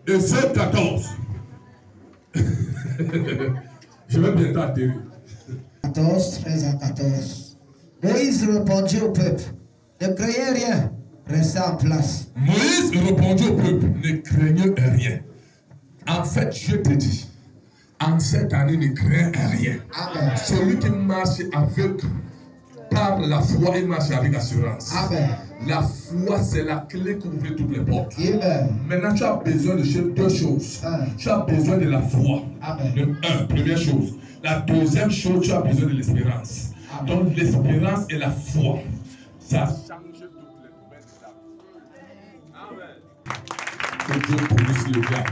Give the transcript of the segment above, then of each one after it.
Exode 14. Je vais bientôt atterrir. 14, 13 à 14. Moïse répondit au peuple, ne craignez rien, restez en place. Moïse répondit au peuple, ne craignez rien. En fait, je te dis, en cette année, ne crains rien. Amen. Celui qui marche avec, par la foi, il marche avec assurance. Amen. La foi, c'est la clé qui ouvre toutes les portes. Amen. Maintenant, tu as besoin de deux choses. Tu as besoin de la foi. Amen. Première chose. La deuxième chose, tu as besoin de l'espérance. Donc, l'espérance et la foi, ça change toutes les nouvelles de ta vie. Amen. Que Dieu bénisse le gars.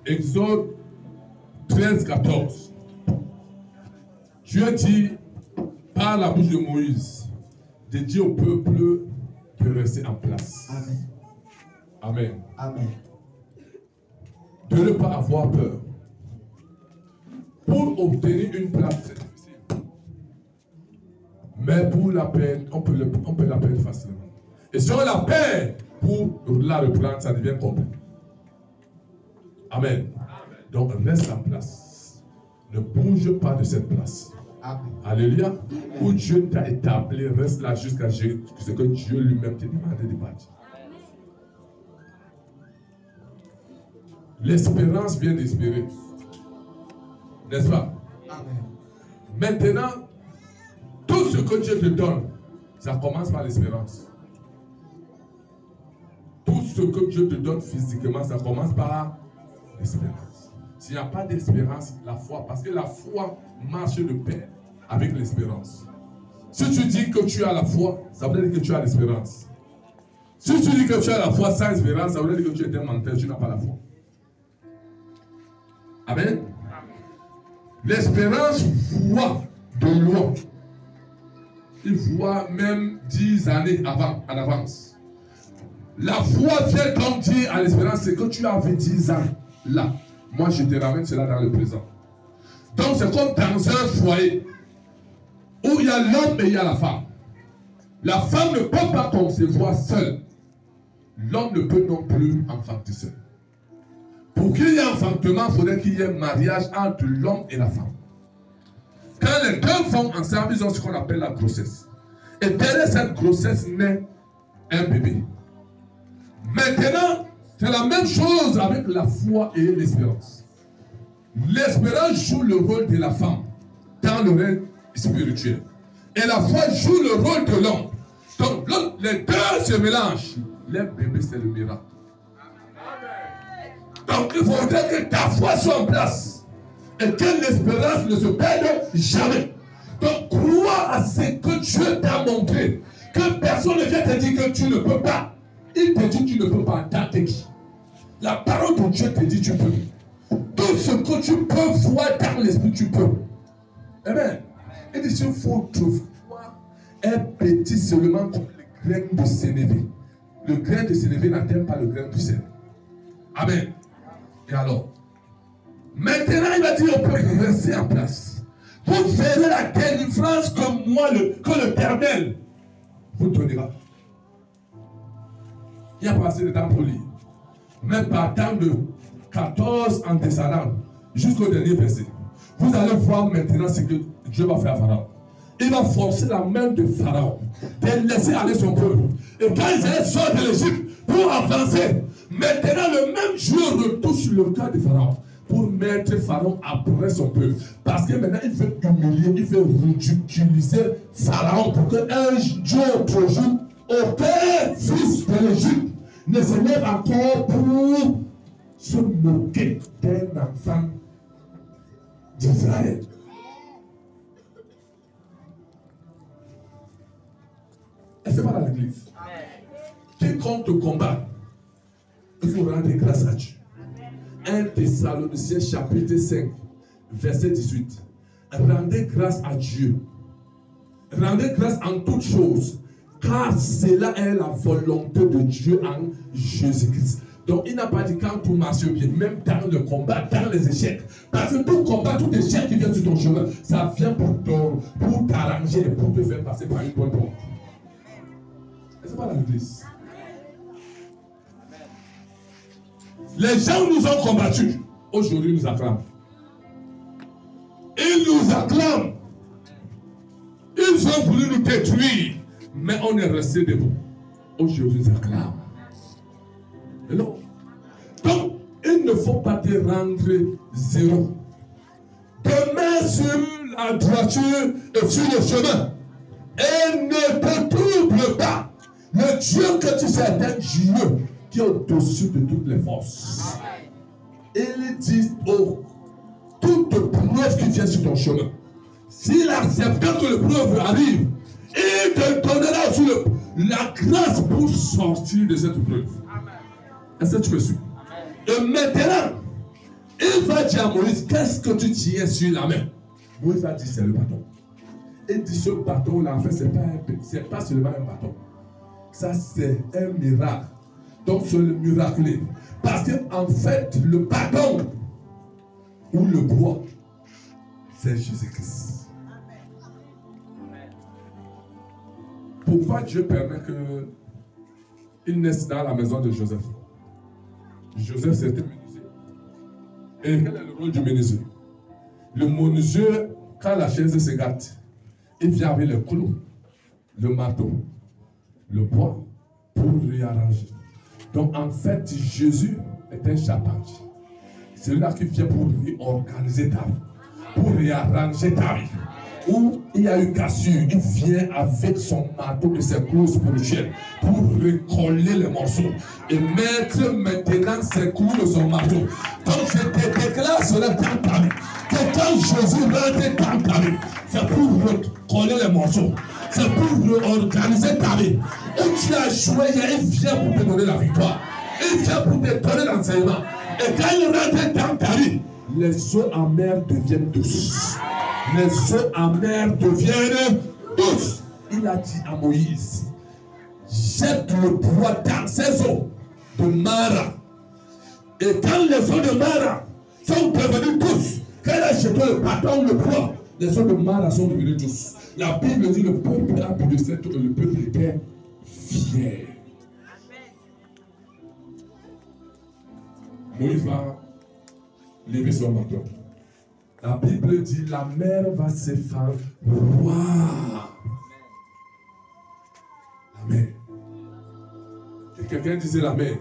Exode 13, 14. Dieu dit par la bouche de Moïse de dire au peuple de rester en place. Amen. Amen. Amen. De ne pas avoir peur. Pour obtenir une place, c'est difficile. Mais pour la peine, on peut la perdre facilement. Et si on la perd, pour la reprendre, ça devient compliqué. Amen. Donc reste en place. Ne bouge pas de cette place. Amen. Alléluia. Où Dieu t'a établi, reste là jusqu'à ce que Dieu lui-même t'a demandé de partir. L'espérance vient d'espérer. N'est-ce pas? Amen. Maintenant, tout ce que Dieu te donne, ça commence par l'espérance. Tout ce que Dieu te donne physiquement, ça commence par l'espérance. S'il n'y a pas d'espérance, la foi, parce que la foi marche de pair avec l'espérance. Si tu dis que tu as la foi, ça veut dire que tu as l'espérance. Si tu dis que tu as la foi sans espérance, ça veut dire que tu es un menteur, tu n'as pas la foi. Amen. L'espérance voit de loin. Il voit même 10 années avant, en avance. La foi vient comme dire à l'espérance, c'est que tu avais 10 ans là. Moi, je te ramène cela dans le présent. Donc, c'est comme dans un foyer où il y a l'homme et il y a la femme. La femme ne peut pas concevoir seule. L'homme ne peut non plus enfanter seul. Pour qu'il y ait enfantement, il faudrait qu'il y ait un mariage entre l'homme et la femme. Quand les deux vont ensemble, ils ont ce qu'on appelle la grossesse. Et derrière cette grossesse naît un bébé. Maintenant, c'est la même chose avec la foi et l'espérance. L'espérance joue le rôle de la femme dans le règne spirituel. Et la foi joue le rôle de l'homme. Donc, les deux se mélangent. Le bébé, c'est le miracle. Donc, il faudrait que ta foi soit en place. Et que l'espérance ne se perde jamais. Donc, crois à ce que Dieu t'a montré. Que personne ne vient te dire que tu ne peux pas. Il te dit que tu ne peux pas. T'as qui? La parole de Dieu te dit tu peux. Tout ce que tu peux voir dans l'esprit, tu peux. Amen. Et dit, il faut voir un petit seulement comme le grain de sénévé. Le grain de sénévé n'atteint pas le grain du sel. Amen. Et alors, maintenant il va dire au peuple de rester en place. Vous verrez la délivrance que moi, que l'Éternel vous donnera. Il n'y a pas assez de temps pour lire. Mais partant de 14 en descendant jusqu'au dernier verset, vous allez voir maintenant ce que Dieu va faire à Pharaon. Il va forcer la main de Pharaon de laisser aller son peuple. Et quand ils allaient sortir de l'Égypte pour avancer, maintenant le même Dieu retouche le cœur de Pharaon pour mettre Pharaon après son peuple. Parce que maintenant il veut humilier, il veut ridiculiser Pharaon pour qu'un autre jour, aucun fils de l'Égypte ne se lève encore pour se moquer d'un enfant d'Israël. Et c'est pas dans l'église. Quiconque te combat, il faut rendre grâce à Dieu. 1 Thessaloniciens chapitre 5, verset 18. Rendez grâce à Dieu. Rendez grâce en toutes choses, car cela est la volonté de Dieu en Jésus-Christ. Donc il n'a pas dit quand tout marche bien, même dans le combat, dans les échecs. Parce que tout combat, tout échec qui vient sur ton chemin, ça vient pour t'arranger et pour te faire passer par une bonne porte. Et c'est pas dans l'église. Les gens nous ont combattus. Aujourd'hui, ils nous acclament. Ils nous acclament. Ils ont voulu nous détruire. Mais on est resté debout. Aujourd'hui, ils acclament. Mais non. Donc, il ne faut pas te rendre zéro. Demeure sur la droiture et sur le chemin. Et ne te trouble pas. Le Dieu que tu sais est un Dieu qui est au-dessus de toutes les forces. Il dit toute preuve qui vient sur ton chemin. S'il accepte que le preuve arrive, il te donnera aussi la grâce pour sortir de cette preuve. Est-ce que tu me suis? Et maintenant, il va dire à Moïse, qu'est-ce que tu tiens sur la main? Moïse a dit, c'est le bâton. Il dit, ce bâton-là, en fait, c'est pas seulement un bâton. Ça, c'est un miracle. Donc, c'est le miracle. Parce qu'en fait, le bâton ou le bois, c'est Jésus-Christ. Pourquoi Dieu permet qu'il naisse dans la maison de Joseph? Joseph, c'était menuisier. Et quel est le rôle du menuisier? Le menuisier, quand la chaise se gâte, il vient avec le clou, le marteau, le bois, pour réarranger. Donc en fait, Jésus est un charpentier. C'est là qui vient pour réorganiser ta vie, pour réarranger ta vie. Où il y a eu cassure, il vient avec son marteau et ses clous spirituels pour recoller les morceaux et mettre maintenant ses clous de son marteau. Donc je te déclare cela dans ta vie, que quand Jésus rentre dans ta vie, c'est pour recoller les morceaux, c'est pour réorganiser ta vie. Et tu as joué, il vient pour te donner la victoire, il vient pour te donner l'enseignement. Et quand il rentre dans ta vie, les eaux amères deviennent douces. Les eaux amères deviennent douces. Il a dit à Moïse, jette le poids dans ces eaux de Mara. Et quand les eaux de Mara sont devenues douces, quand il a jeté le bâton, le poids, les eaux de Mara sont devenues douces. La Bible dit le peuple a bu de cette eau et le peuple était fier. Moïse va lever son bâton. La Bible dit la mer va s'effondrer. Wow. La mer. Et quelqu'un disait la mer.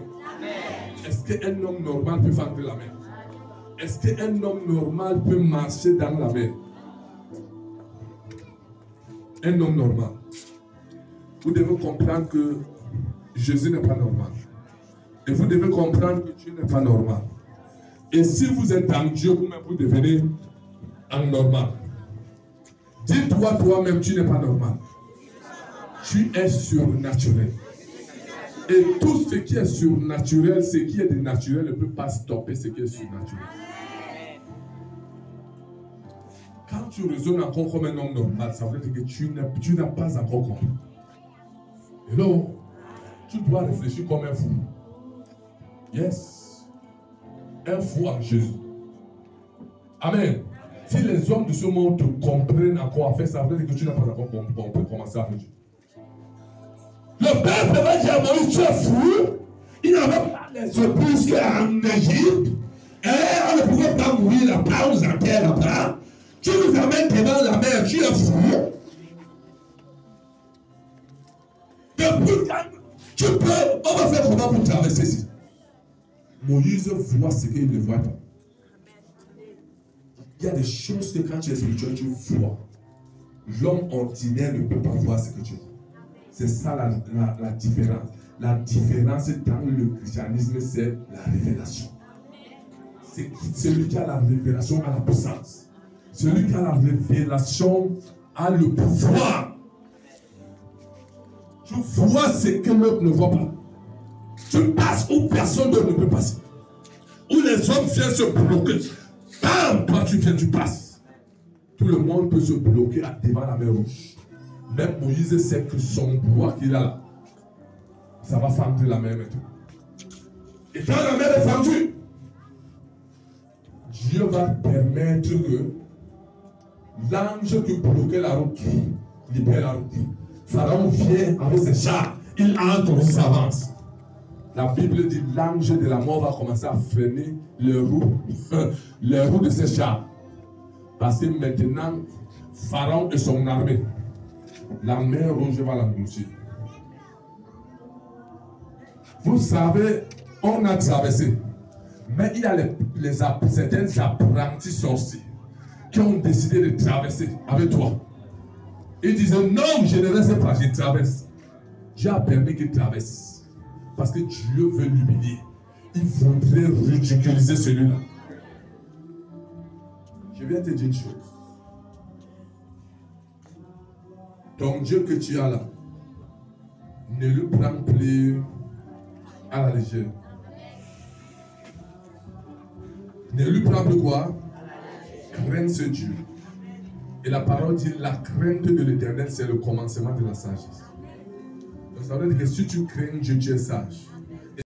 Est-ce qu'un homme normal peut fendre la mer? Est-ce qu'un homme normal peut marcher dans la mer? Un homme normal. Vous devez comprendre que Jésus n'est pas normal. Et vous devez comprendre que Dieu n'est pas normal. Et si vous êtes dans Dieu, vous-même vous devenez anormal. Dis-toi toi-même, tu n'es pas normal. Tu es surnaturel. Et tout ce qui est surnaturel, ce qui est de naturel ne peut pas stopper ce qui est surnaturel. Quand tu raisonnes encore comme un homme normal, ça veut dire que tu n'as pas encore compris. Et donc, tu dois réfléchir comme un fou. Yes. Un fou en Jésus. Amen. Si les hommes de ce monde te comprennent encore à faire ça, veut dire que tu n'as pas encore compris comment ça fait Dieu. Le peuple va dire à Moïse, tu es fou. Il n'avait pas les épousses qu'en Égypte. Et on ne pouvait pas mourir là-bas, on nous enterre là-bas. Tu nous amènes devant la mer, tu es fou. Depuis quand tu peux, on va faire comment pour traverser ici? Moïse voit ce qu'il ne voit pas. Il y a des choses que quand tu es spirituel, tu vois. L'homme ordinaire ne peut pas voir ce que tu vois. C'est ça la différence. La différence dans le christianisme, c'est la révélation. C'est celui qui a la révélation à la puissance. Celui qui a la révélation a le pouvoir. Tu vois ce que l'autre ne voit pas. Tu passes où personne d'autre ne peut passer. Où les hommes viennent se bloquer. Bam, toi tu viens, tu passes. Tout le monde peut se bloquer devant la mer rouge. Même Moïse sait que son bois qu'il a là, ça va fendre la mer maintenant. Et quand la mer est fendue, Dieu va permettre que l'ange qui bloquait la route libère la route. Pharaon vient avec ses chars, il entre, il s'avance. La Bible dit l'ange de la mort va commencer à freiner les roues de ses chars. Parce que maintenant, Pharaon et son armée, la mer Rouge va l'engloutir. Vous savez, on a traversé. Mais il y a certains apprentis sorciers qui ont décidé de traverser avec toi. Ils disaient non, je ne reste pas, je traverse. Dieu a permis qu'il traverse. Parce que Dieu veut l'humilier. Il voudrait ridiculiser celui-là. Je viens te dire une chose. Ton Dieu que tu as là, ne le prends plus à la légère. Ne lui prends plus quoi? Crains ce Dieu. Et la parole dit la crainte de l'Éternel, c'est le commencement de la sagesse. Donc ça veut dire que si tu crains Dieu, tu es sage.